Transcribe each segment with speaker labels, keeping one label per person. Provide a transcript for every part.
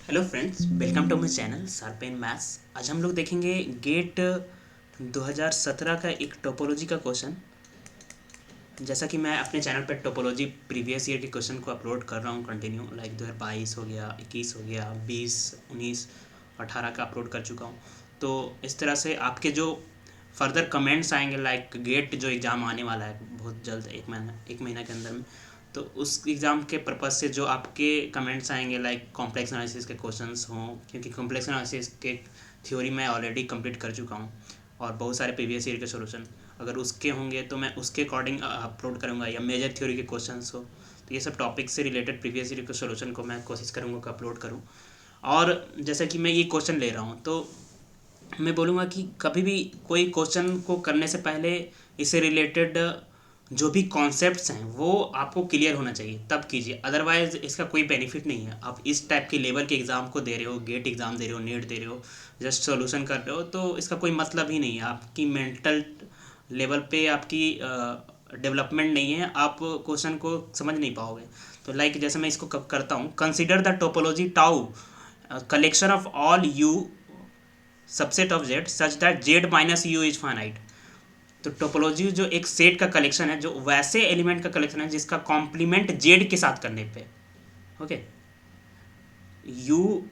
Speaker 1: Hello friends, welcome to my channel sharp in maths. आज हम लोग देखेंगे गेट 2017 का एक टोपोलॉजी का क्वेश्चन। जैसा कि मैं अपने चैनल पर टोपोलॉजी प्रीवियस ईयर के क्वेश्चन को अपलोड कर रहा हूँ कंटिन्यू, लाइक 2022 हो गया, 21 हो गया, 20, 19, 18 का अपलोड कर चुका हूँ। तो इस तरह से आपके जो फर्दर कमेंट्स आएंगे, लाइक गेट जो एग्ज़ाम आने वाला है बहुत जल्द, एक महीना के अंदर में, तो उस एग्ज़ाम के पर्पज़ से जो आपके कमेंट्स आएंगे, लाइक कॉम्प्लेक्स एनालिसिस के क्वेश्चंस हों, क्योंकि कॉम्प्लेक्स एनालिसिस के थ्योरी मैं ऑलरेडी कंप्लीट कर चुका हूँ और बहुत सारे प्रीवियस ईयर के सॉल्यूशन अगर उसके होंगे तो मैं उसके अकॉर्डिंग अपलोड करूँगा, या मेजर थ्योरी के क्वेश्चंस हो तो ये सब टॉपिक से रिलेटेड प्रीवियस ईयर के सॉल्यूशन को मैं कोशिश करूँगा कि अपलोड करूँ। और जैसा कि मैं ये क्वेश्चन ले रहा हूँ तो मैं बोलूँगा कि कभी भी कोई क्वेश्चन को करने से पहले इससे रिलेटेड जो भी कॉन्सेप्ट्स हैं वो आपको क्लियर होना चाहिए, तब कीजिए। अदरवाइज इसका कोई बेनिफिट नहीं है। आप इस टाइप के लेवल के एग्ज़ाम को दे रहे हो, गेट एग्ज़ाम दे रहे हो, नेट दे रहे हो, जस्ट सॉल्यूशन कर रहे हो, तो इसका कोई मतलब ही नहीं है। आपकी मेंटल लेवल पे आपकी डेवलपमेंट नहीं है, आप क्वेश्चन को समझ नहीं पाओगे। तो लाइक जैसे मैं इसको करता हूँ, consider the topology tau collection of all you subset of Z such that Z minus you is finite. तो टोपोलॉजी जो एक सेट का कलेक्शन है, जो वैसे एलिमेंट का कलेक्शन है जिसका कॉम्प्लीमेंट जेड के साथ करने पे, ओके, यू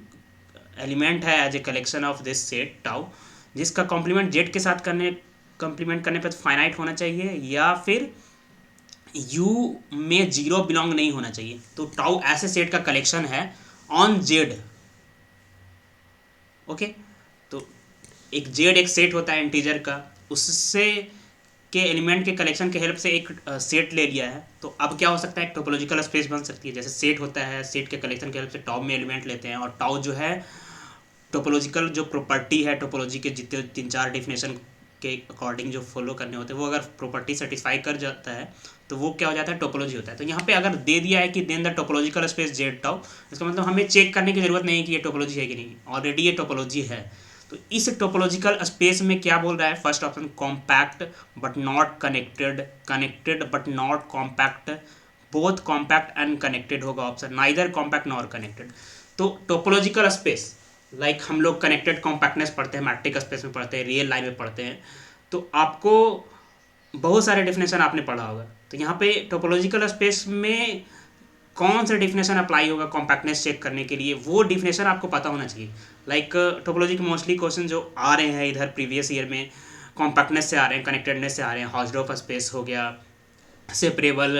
Speaker 1: एलिमेंट है as a collection of this set tau, जिसका कॉम्प्लीमेंट जेड के साथ कॉम्प्लीमेंट करने पे फाइनाइट होना चाहिए, या फिर यू में जीरो बिलोंग नहीं होना चाहिए। तो टाउ ऐसे सेट का कलेक्शन है ऑन जेड, ओके। तो एक जेड एक सेट होता है इंटीजर का, उससे के एलिमेंट के कलेक्शन के हेल्प से एक सेट ले लिया है। तो अब क्या हो सकता है, एक टोपोलॉजिकल स्पेस बन सकती है। जैसे सेट होता है, सेट के कलेक्शन के हेल्प से टाउ में एलिमेंट लेते हैं, और टाउ जो है टोपोलॉजिकल जो प्रॉपर्टी है, टोपोलॉजी के जितने 3-4 डिफिनेशन के अकॉर्डिंग जो फॉलो करने होते हैं, वो अगर प्रॉपर्टी सेटिस्फाई कर जाता है तो वो क्या हो जाता है, टोपोलॉजी होता है। तो यहाँ पे अगर दे दिया है कि then the topological space Z tau, इसका मतलब हमें चेक करने की जरूरत नहीं है कि ये टोपोलॉजी है कि नहीं, ऑलरेडी ये टोपोलॉजी है। तो इस टोपोलॉजिकल स्पेस में क्या बोल रहा है, first option compact but not connected, connected but not compact, both compact and connected होगा option, neither compact nor connected. तो टोपोलॉजिकल स्पेस, लाइक हम लोग कनेक्टेड कॉम्पैक्टनेस पढ़ते हैं, मैट्रिक स्पेस में पढ़ते हैं, रियल लाइन में पढ़ते हैं, तो आपको बहुत सारे डेफिनेशन आपने पढ़ा होगा। तो यहाँ पे टोपोलॉजिकल स्पेस में कौन सा डिफिनेशन अप्लाई होगा कॉम्पैक्टनेस चेक करने के लिए, वो डिफिनेशन आपको पता होना चाहिए। लाइक टोपोलॉजी के मोस्टली क्वेश्चन जो आ रहे हैं इधर प्रीवियस ईयर में, कॉम्पैक्टनेस से आ रहे हैं, कनेक्टेडनेस से आ रहे हैं, हॉल्सडॉर्फ स्पेस हो गया, separable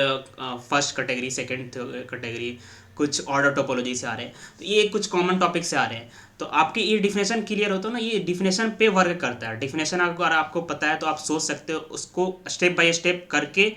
Speaker 1: first category, second category, कुछ ऑर्डर टोपोलॉजी से आ रहे हैं। तो ये कुछ कॉमन टॉपिक से आ रहे हैं। तो आपके ये डिफिनेशन क्लियर हो तो ना, ये डिफिनेशन पे वर्क करता है। डिफिनेशन अगर आपको पता है तो आप सोच सकते हो, उसको स्टेप बाय स्टेप करके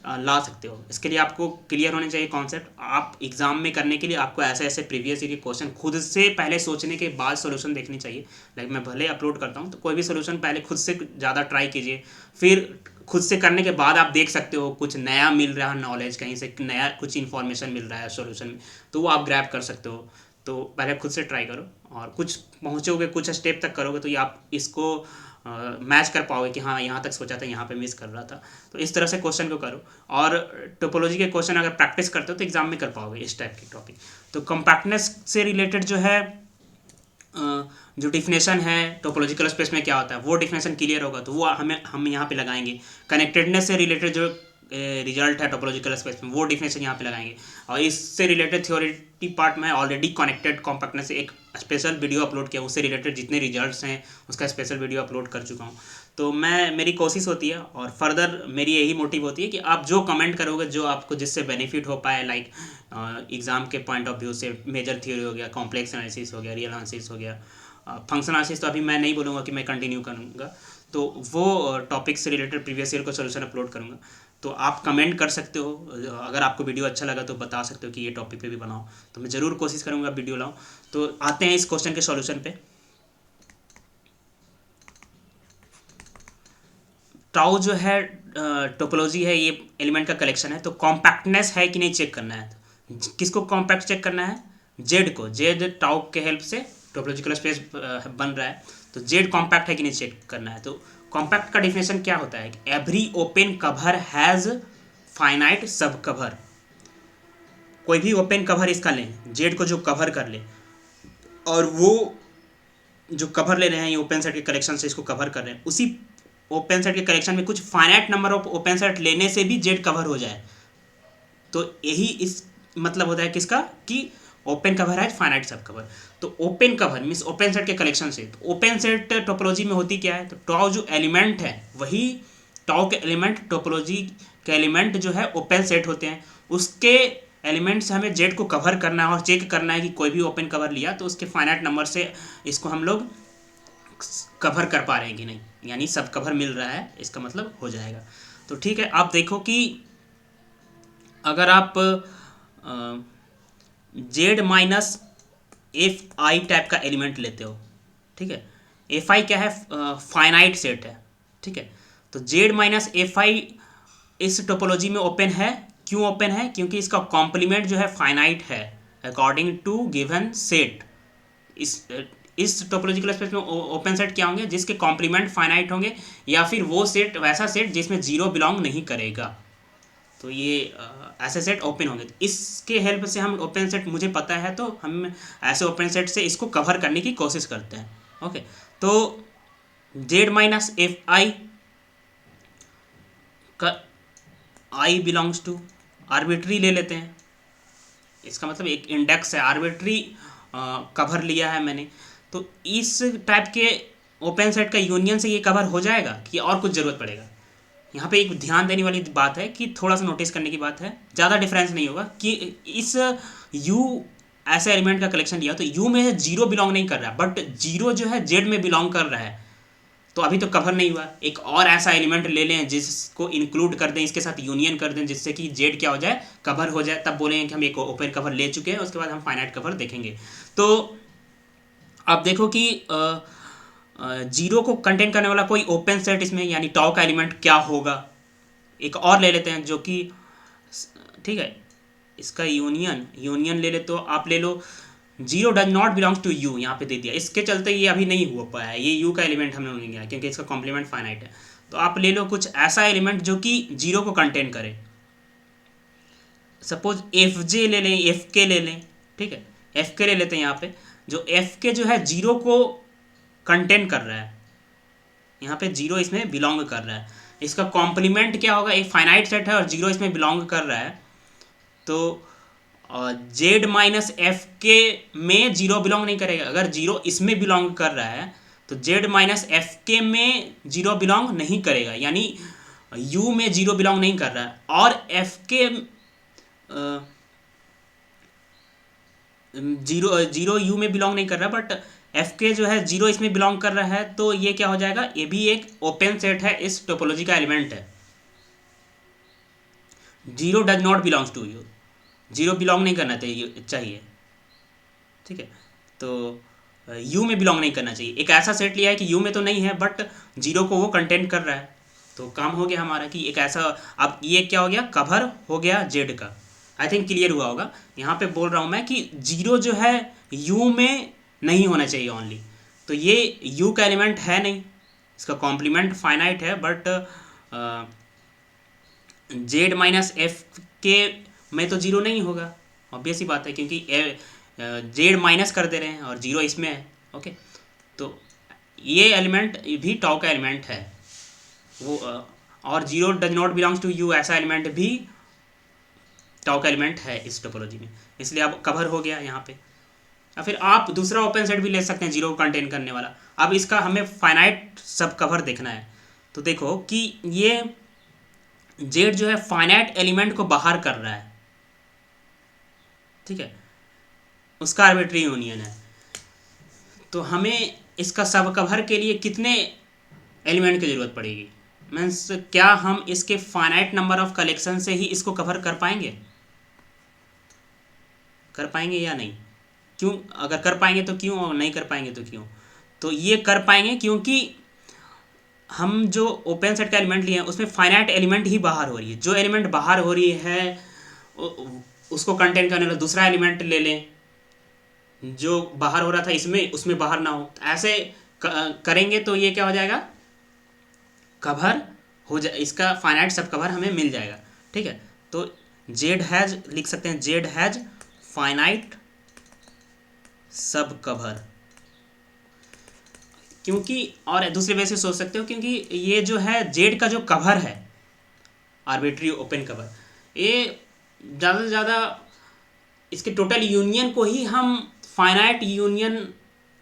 Speaker 1: ला सकते हो। इसके लिए आपको क्लियर होने चाहिए कॉन्सेप्ट। आप एग्जाम में करने के लिए आपको ऐसे ऐसे प्रीवियस ईयर के क्वेश्चन खुद से पहले सोचने के बाद सोल्यूशन देखनी चाहिए। लाइक मैं भले अपलोड करता हूँ, तो कोई भी सोल्यूशन पहले खुद से ज़्यादा ट्राई कीजिए, फिर खुद से करने के बाद आप देख सकते हो कुछ नया मिल रहा है, नॉलेज कहीं से नया कुछ इन्फॉर्मेशन मिल रहा है सॉल्यूशन में, तो वो आप ग्रैब कर सकते हो। तो पहले खुद से ट्राई करो, और कुछ पहुँचोगे, कुछ स्टेप तक करोगे, तो ये आप इसको मैच कर पाओगे कि हाँ यहाँ तक सोचा था, यहाँ पे मिस कर रहा था। तो इस तरह से क्वेश्चन को करो, और टोपोलॉजी के क्वेश्चन अगर प्रैक्टिस करते हो तो एग्जाम में कर पाओगे इस टाइप के टॉपिक। तो कम्पैक्टनेस से रिलेटेड जो है जो डिफिनेशन है टोपोलॉजिकल स्पेस में क्या होता है, वो डिफिनेशन क्लियर होगा तो वो हम यहाँ पे लगाएंगे। कनेक्टेडनेस से रिलेटेड जो रिजल्ट है टोपोलॉजिकल स्पेस में, वो डिफिनेशन यहाँ पे लगाएंगे। और इससे रिलेटेड थ्योरेटिक पार्ट में ऑलरेडी कनेक्टेड कॉम्पैक्टनेस से एक स्पेशल वीडियो अपलोड किया, उससे रिलेटेड जितने रिजल्ट्स हैं उसका स्पेशल वीडियो अपलोड कर चुका हूँ। तो मेरी कोशिश होती है, और फर्दर मेरी यही मोटिव होती है कि आप जो कमेंट करोगे, जो आपको जिससे बेनिफिट हो पाए, लाइक एग्ज़ाम के पॉइंट ऑफ व्यू से, मेजर थ्योरी हो गया, कॉम्प्लेक्स एनालिसिस हो गया, रियल एनालिसिस हो गया, फंक्शन एनालिसिस तो अभी मैं नहीं बोलूँगा कि मैं कंटिन्यू करूँगा, तो वो टॉपिक से रिलेटेड प्रीवियस ईयर को सोल्यूशन अपलोड करूँगा। तो आप कमेंट कर सकते हो, अगर आपको वीडियो अच्छा लगा तो बता सकते हो कि ये टॉपिक पे भी बनाओ, तो मैं ज़रूर कोशिश करूँगा वीडियो लाऊँ। तो आते हैं इस क्वेश्चन के सॉल्यूशन पे। टाउ जो है टोपोलॉजी है, ये एलिमेंट का कलेक्शन है, तो कॉम्पैक्टनेस है कि नहीं चेक करना है। किसको कॉम्पैक्ट चेक करना है, जेड को। जेड टाउ के हेल्प से टोपोलॉजिकल स्पेस बन रहा है, तो जेड कॉम्पैक्ट है कि नहीं चेक करना है। तो कॉम्पैक्ट का डिफिनेशन क्या होता है, every open cover has finite सब कवर। कोई भी ओपन कवर इसका लें, जेड को जो कवर कर ले, और वो जो कवर ले रहे हैं ये ओपन सेट के कलेक्शन से इसको कवर कर रहे हैं, उसी ओपन सेट के कलेक्शन में कुछ finite number of open set लेने से भी जेड कवर हो जाए। तो यही इस मतलब होता है किसका, कि ओपन कवर है फाइनाइट सब कवर। तो open cover means open set के कलेक्शन से। तो ओपन सेट टोपोलॉजी में होती क्या है, तो टॉ जो एलिमेंट है वही टॉ के एलिमेंट टोपोलॉजी के एलिमेंट जो है ओपन सेट होते हैं, उसके एलिमेंट से हमें जेड को कवर करना है और चेक करना है कि कोई भी ओपन कवर लिया तो उसके फाइनाइट नंबर से इसको हम लोग कवर कर पा रहे हैं कि नहीं, यानी सब कवर मिल रहा है, इसका मतलब हो जाएगा। तो ठीक है, आप देखो कि अगर आप Z minus F I type का एलिमेंट लेते हो, ठीक है, एफ आई क्या है, फाइनाइट सेट है, ठीक है, तो जेड माइनस एफ आई इस टोपोलॉजी में ओपन है। क्यों ओपन है, क्योंकि इसका कॉम्प्लीमेंट जो है फाइनाइट है अकॉर्डिंग टू गिवन सेट। इस टोपोलॉजिकल स्पेस में ओपन सेट क्या होंगे, जिसके कॉम्प्लीमेंट फाइनाइट होंगे, या फिर वो सेट वैसा सेट जिसमें जीरो बिलोंग नहीं करेगा। तो ये ऐसे सेट ओपन होंगे। इसके हेल्प से हम ओपन सेट मुझे पता है तो हम ऐसे ओपन सेट से इसको कवर करने की कोशिश करते हैं। ओके, तो जेड माइनस एफ आई का आई बिलोंग्स टू आर्बिट्री ले लेते हैं, इसका मतलब एक इंडेक्स है, आर्बिट्री कवर लिया है मैंने। तो इस टाइप के ओपन सेट का यूनियन से ये कवर हो जाएगा कि और कुछ ज़रूरत पड़ेगा। यहाँ पे एक ध्यान देने वाली बात है कि थोड़ा सा नोटिस करने की बात है, ज़्यादा डिफरेंस नहीं होगा कि इस यू ऐसे एलिमेंट का कलेक्शन लिया तो यू में जीरो बिलोंग नहीं कर रहा, बट जीरो जो है जेड में बिलोंग कर रहा है, तो अभी तो कवर नहीं हुआ। एक और ऐसा एलिमेंट ले लें जिसको इंक्लूड कर दें, इसके साथ यूनियन कर दें, जिससे कि जेड क्या हो जाए, कवर हो जाए, तब बोलेंगे कि हम एक ओपन कवर ले चुके हैं, उसके बाद हम फाइनाइट कवर देखेंगे। तो अब देखो कि जीरो को कंटेन करने वाला कोई ओपन सेट इसमें यानी टॉ का एलिमेंट क्या होगा। एक और ले लेते हैं जो कि ठीक है, इसका यूनियन ले ले, तो आप ले लो zero does not belongs to you, यहाँ पे दे दिया, इसके चलते ये अभी नहीं हो पाया है, ये यू का एलिमेंट हमने नहीं लिया क्योंकि इसका कॉम्प्लीमेंट फाइनाइट है। तो आप ले लो कुछ ऐसा एलिमेंट जो कि जीरो को कंटेन करे, सपोज एफ जे ले लें, एफ के ले लें, ठीक है, एफ के ले लेते हैं यहाँ पे, जो एफ के जो है जीरो को कंटेन कर रहा है, यहाँ पे जीरो इसमें बिलोंग कर रहा है, इसका कॉम्प्लीमेंट क्या होगा, एक फाइनाइट सेट है और जीरो इसमें बिलोंग कर रहा है, तो जेड माइनस एफ के में जीरो बिलोंग नहीं करेगा। अगर जीरो इसमें बिलोंग कर रहा है तो जेड माइनस एफ के में जीरो बिलोंग नहीं करेगा, यानी यू में जीरो बिलोंग नहीं कर रहा है, और एफ के जीरो यू में बिलोंग नहीं कर रहा, बट एफ के जो है जीरो इसमें बिलोंग कर रहा है, तो ये क्या हो जाएगा, ये भी एक ओपन सेट है, इस टोपोलॉजी का एलिमेंट है। Zero does not belongs to U, zero belong नहीं करना चाहिए, ठीक है, तो यू में बिलोंग नहीं करना चाहिए। एक ऐसा सेट लिया है कि यू में तो नहीं है बट जीरो को वो कंटेन कर रहा है, तो काम हो गया हमारा कि एक ऐसा, अब ये क्या हो गया, कवर हो गया जेड का। आई थिंक क्लियर हुआ होगा। यहाँ पे बोल रहा हूँ मैं कि जीरो जो है यू में नहीं होना चाहिए ओनली, तो ये यू का एलिमेंट है नहीं, इसका कॉम्प्लीमेंट फाइनाइट है, बट जेड माइनस एफ के में तो जीरो नहीं होगा, ऑब्वियस ही बात है, क्योंकि जेड माइनस कर दे रहे हैं और जीरो इसमें है। ओके, तो ये एलिमेंट भी टॉ का एलिमेंट है वो, और zero does not belongs to U ऐसा एलिमेंट भी टॉ का एलिमेंट है इस टोपोलॉजी में, इसलिए अब कवर हो गया यहाँ पे। या फिर आप दूसरा ओपन सेट भी ले सकते हैं जीरो को कंटेन करने वाला। अब इसका हमें फाइनाइट सब कवर देखना है, तो देखो कि ये जेड जो है फाइनाइट एलिमेंट को बाहर कर रहा है, ठीक है, उसका आर्बिट्री यूनियन है, तो हमें इसका सब कवर के लिए कितने एलिमेंट की ज़रूरत पड़ेगी, मीन्स क्या हम इसके फाइनाइट नंबर ऑफ कलेक्शन से ही इसको कवर कर पाएंगे या नहीं। क्यों, अगर कर पाएंगे तो क्यों, और नहीं कर पाएंगे तो क्यों। तो ये कर पाएंगे क्योंकि हम जो ओपन सेट का एलिमेंट लिए हैं उसमें फाइनाइट एलिमेंट ही बाहर हो रही है, जो एलिमेंट बाहर हो रही है उसको कंटेन करने वाला दूसरा एलिमेंट ले लें जो बाहर हो रहा था इसमें, उसमें बाहर ना हो, ऐसे करेंगे तो ये क्या हो जाएगा, कवर हो जाए, इसका फाइनाइट सब कवर हमें मिल जाएगा, ठीक है। तो जेड हैज लिख सकते हैं, जेड हैज फाइनाइट सब कवर, क्योंकि और दूसरे वे से सोच सकते हो, क्योंकि ये जो है जेड का जो कवर है, आर्बिट्री ओपन कवर, ये ज़्यादा से ज़्यादा इसके टोटल यूनियन को ही हम finite union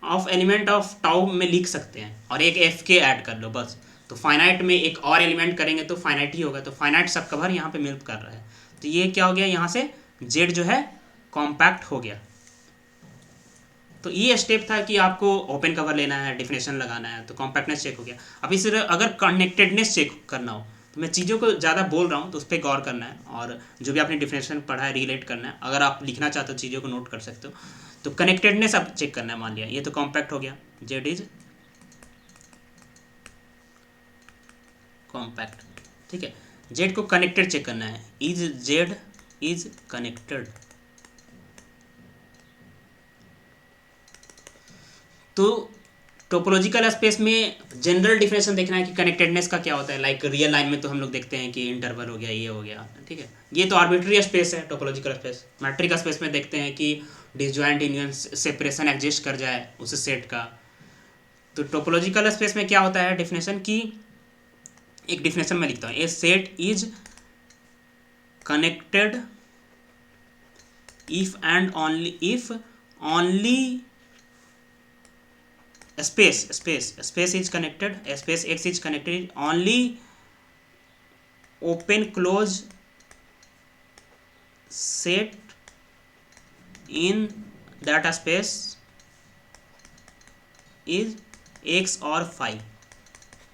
Speaker 1: of element of tau में लिख सकते हैं, और एक एफ के ऐड कर लो बस, तो फाइनाइट में एक और एलिमेंट करेंगे तो फाइनाइट ही होगा, तो फाइनाइट सब कवर यहाँ पे मिल कर रहा है। तो ये क्या हो गया, यहाँ से जेड जो है कॉम्पैक्ट हो गया। तो ये स्टेप था कि आपको ओपन कवर लेना है, डिफिनेशन लगाना है, तो कॉम्पैक्टनेस चेक हो गया। अब इस अगर कनेक्टेडनेस चेक करना हो, तो मैं चीज़ों को ज़्यादा बोल रहा हूँ तो उस पर गौर करना है, और जो भी आपने डिफिनेशन पढ़ा है रिलेट करना है। अगर आप लिखना चाहते हो चीज़ों को नोट कर सकते हो। तो कनेक्टेडनेस आप चेक करना है। मान लिया ये तो कॉम्पैक्ट हो गया, जेड इज कॉम्पैक्ट, ठीक है। जेड को कनेक्टेड चेक करना है, इज जेड इज कनेक्टेड। तो टोपोलॉजिकल स्पेस में जनरल डिफिनेशन देखना है कि कनेक्टेडनेस का क्या होता है। लाइक रियल लाइन में तो हम लोग देखते हैं कि इंटरवल हो गया, ये हो गया, ठीक है। ये तो आर्बिट्री स्पेस है टोपोलॉजिकल स्पेस। मैट्रिक स्पेस में देखते हैं कि डिसजॉइंट यूनियन सेपरेशन एग्जिस्ट कर जाए उस सेट का। तो टोपोलॉजिकल स्पेस में क्या होता है डिफिनेशन की, एक डिफिनेशन में लिखता हूँ, a set is connected if and only space is connected, space x is connected only open close set in that space is x और phi।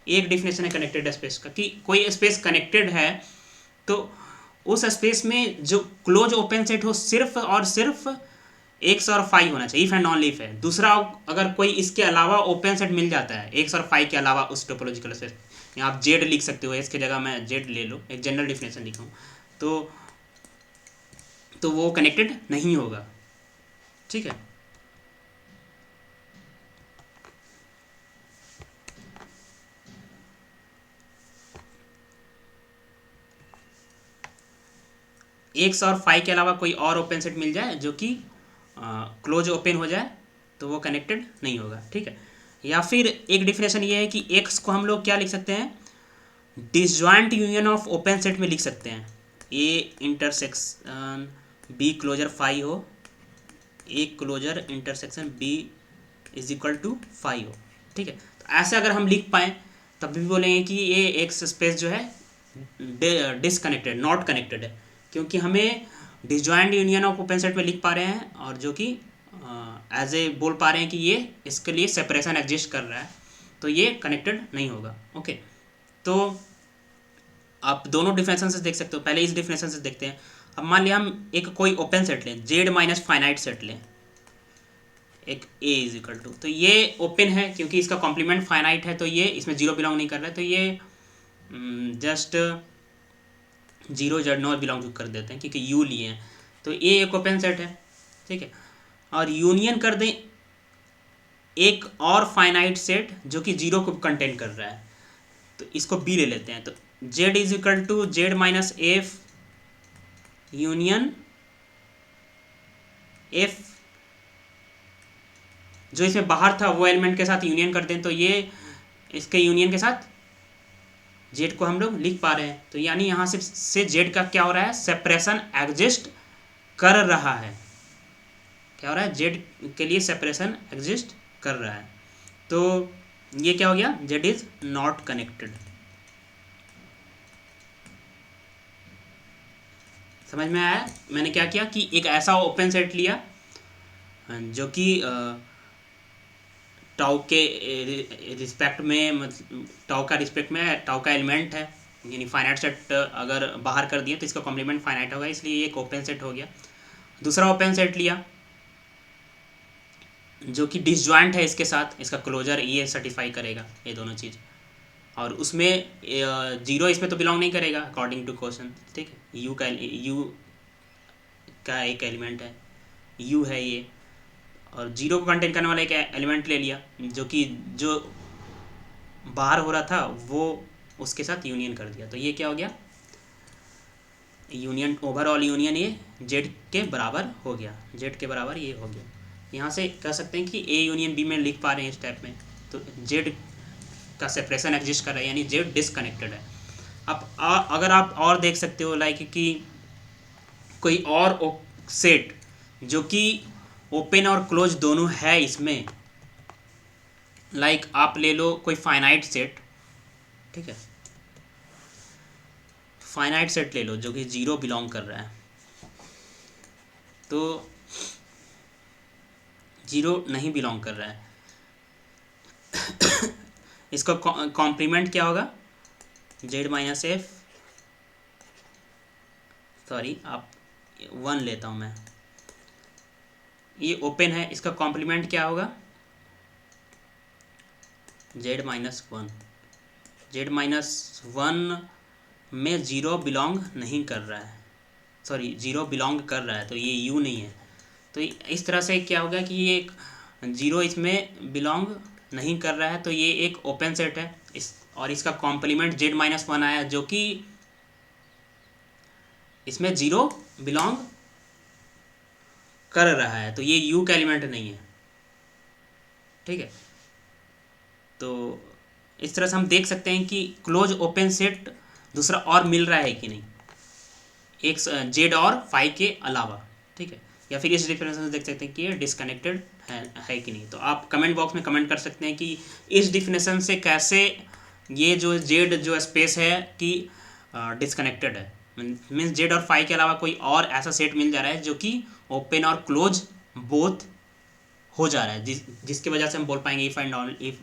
Speaker 1: एक डिफिनेशन है कनेक्टेड स्पेस का कि कोई स्पेस कनेक्टेड है तो उस स्पेस में जो क्लोज ओपन सेट हो सिर्फ और सिर्फ एक्स और फाइव होना चाहिए, इफ एंड नॉन इफ है। दूसरा अगर कोई इसके अलावा ओपन सेट मिल जाता है एक्स और फाइव के अलावा उस टोपोलॉजिकल स्पेस, यहाँ आप जेड लिख सकते हो, इसके जगह मैं जेड ले लो, एक जनरल डिफिनेशन लिखा हूँ, तो वो कनेक्टेड नहीं होगा, ठीक है। एक्स और फाइव के अलावा कोई और ओपन सेट मिल जाए जो कि क्लोज ओपन हो जाए तो वो कनेक्टेड नहीं होगा, ठीक है। या फिर एक डिफिनेशन ये है कि एक्स को हम लोग क्या लिख सकते हैं, disjoint union of open set में लिख सकते हैं। A intersection B closure phi हो, A closure intersection B is equal to phi हो, ठीक है। तो ऐसे अगर हम लिख पाएँ तब भी बोलेंगे कि ये एक्स स्पेस जो है डिसकनेक्टेड, नॉट कनेक्टेड है, क्योंकि हमें disjoint union of open set में लिख पा रहे हैं और जो कि एज ए बोल पा रहे हैं कि ये इसके लिए सेपरेशन एग्जिस्ट कर रहा है, तो ये कनेक्टेड नहीं होगा, ओके। तो आप दोनों डिफिनेशन से देख सकते हो। पहले इस डिफिनेशन से देखते हैं। अब मान लिया हम एक कोई ओपन सेट लें, जेड माइनस फाइनाइट सेट लें, एक ए इज इक्वल टू, तो ये ओपन है क्योंकि इसका कॉम्प्लीमेंट फाइनाइट है, तो ये इसमें जीरो बिलोंग नहीं कर रहा है, तो ये just zero Z not belong कर देते हैं क्योंकि यू लिए हैं, तो ए एक ओपन सेट है, ठीक है। और यूनियन कर दें एक और फाइनाइट सेट जो कि जीरो को कंटेन कर रहा है, तो इसको बी ले लेते हैं। तो Z is equal to Z minus F union F, जो इसमें बाहर था वो एलिमेंट के साथ यूनियन कर दें, तो ये इसके यूनियन के साथ जेड को हम लोग लिख पा रहे हैं। तो यानी यहाँ से जेड का क्या हो रहा है, सेपरेशन एग्जिस्ट कर रहा है। क्या हो रहा है, जेड के लिए सेपरेशन एग्जिस्ट कर रहा है। तो ये क्या हो गया, जेड इज नॉट कनेक्टेड। समझ में आया मैंने क्या किया कि एक ऐसा ओपन सेट लिया जो कि टाउ के रिस्पेक्ट में, मतलब टाउ का रिस्पेक्ट में टाउ का एलिमेंट है, यानी फाइनाइट सेट अगर बाहर कर दिए तो इसका कॉम्प्लीमेंट फाइनाइट होगा, इसलिए ये एक ओपन सेट हो गया। दूसरा ओपन सेट लिया जो कि डिसजॉइंट है इसके साथ, इसका क्लोजर ये सर्टिफाई करेगा ये दोनों चीज़, और उसमें जीरो इसमें तो बिलोंग नहीं करेगा अकॉर्डिंग टू क्वेश्चन, ठीक है। यू का एक एलिमेंट है, यू है ये, और जीरो को कंटेन करने वाला एक एलिमेंट ले लिया जो कि जो बाहर हो रहा था वो उसके साथ यूनियन कर दिया, तो ये क्या हो गया, यूनियन, ओवरऑल यूनियन ये जेड के बराबर हो गया, जेड के बराबर ये हो गया। यहाँ से कह सकते हैं कि ए यूनियन बी में लिख पा रहे हैं इस टाइप में, तो जेड का सेपरेशन एग्जिस्ट कर रहा है, यानी जेड डिसकनेक्टेड है। अब अगर आप और देख सकते हो लाइक कि कोई और सेट जो कि ओपन और क्लोज दोनों है इसमें, लाइक आप ले लो कोई फाइनाइट सेट, ठीक है, फाइनाइट सेट ले लो जो कि जीरो बिलोंग कर रहा है, तो जीरो नहीं बिलोंग कर रहा है, इसका कॉम्प्लीमेंट क्या होगा, जेड माइनस एफ, सॉरी आप 1 लेता हूँ मैं, ये ओपन है, इसका कॉम्प्लीमेंट क्या होगा, जेड माइनस 1, जेड माइनस 1 में जीरो बिलोंग नहीं कर रहा है, सॉरी जीरो बिलोंग कर रहा है, तो ये यू नहीं है, तो इस तरह से क्या होगा कि ये एक जीरो इसमें बिलोंग नहीं कर रहा है, तो ये एक ओपन सेट है इस, और इसका कॉम्प्लीमेंट जेड माइनस 1 आया जो कि इसमें जीरो बिलोंग कर रहा है, तो ये यू का एलिमेंट नहीं है, ठीक है। तो इस तरह से हम देख सकते हैं कि क्लोज ओपन सेट दूसरा और मिल रहा है कि नहीं, एक जेड और फाइव के अलावा, ठीक है, या फिर इस डिफिनेशन से देख सकते हैं कि ये डिसकनेक्टेड है कि नहीं। तो आप कमेंट बॉक्स में कमेंट कर सकते हैं कि इस डिफिनेशन से कैसे ये जो जेड जो स्पेस है कि डिसकनेक्टेड है, मीन्स जेड और फाइव के अलावा कोई और ऐसा सेट मिल जा रहा है जो कि ओपन और क्लोज बोथ हो जा रहा है, जिसकी वजह से हम बोल पाएंगे if and all if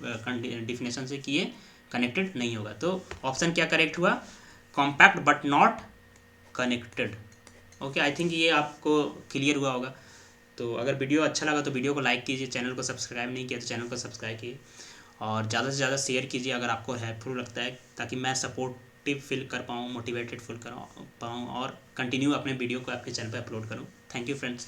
Speaker 1: definition से कि ये कनेक्टेड नहीं होगा। तो ऑप्शन क्या करेक्ट हुआ, compact but not connected. Okay, I think ये आपको क्लियर हुआ होगा। तो अगर वीडियो अच्छा लगा तो वीडियो को लाइक कीजिए, चैनल को सब्सक्राइब नहीं किया तो चैनल को सब्सक्राइब कीजिए, और ज़्यादा से ज़्यादा शेयर कीजिए अगर आपको हेल्पफुल लगता है, ताकि मैं सपोर्टिव फील कर पाऊँ, मोटिवेटेड फील कर पाऊँ और कंटिन्यू अपने वीडियो को आपके चैनल पर अपलोड करूँ। Thank you friends.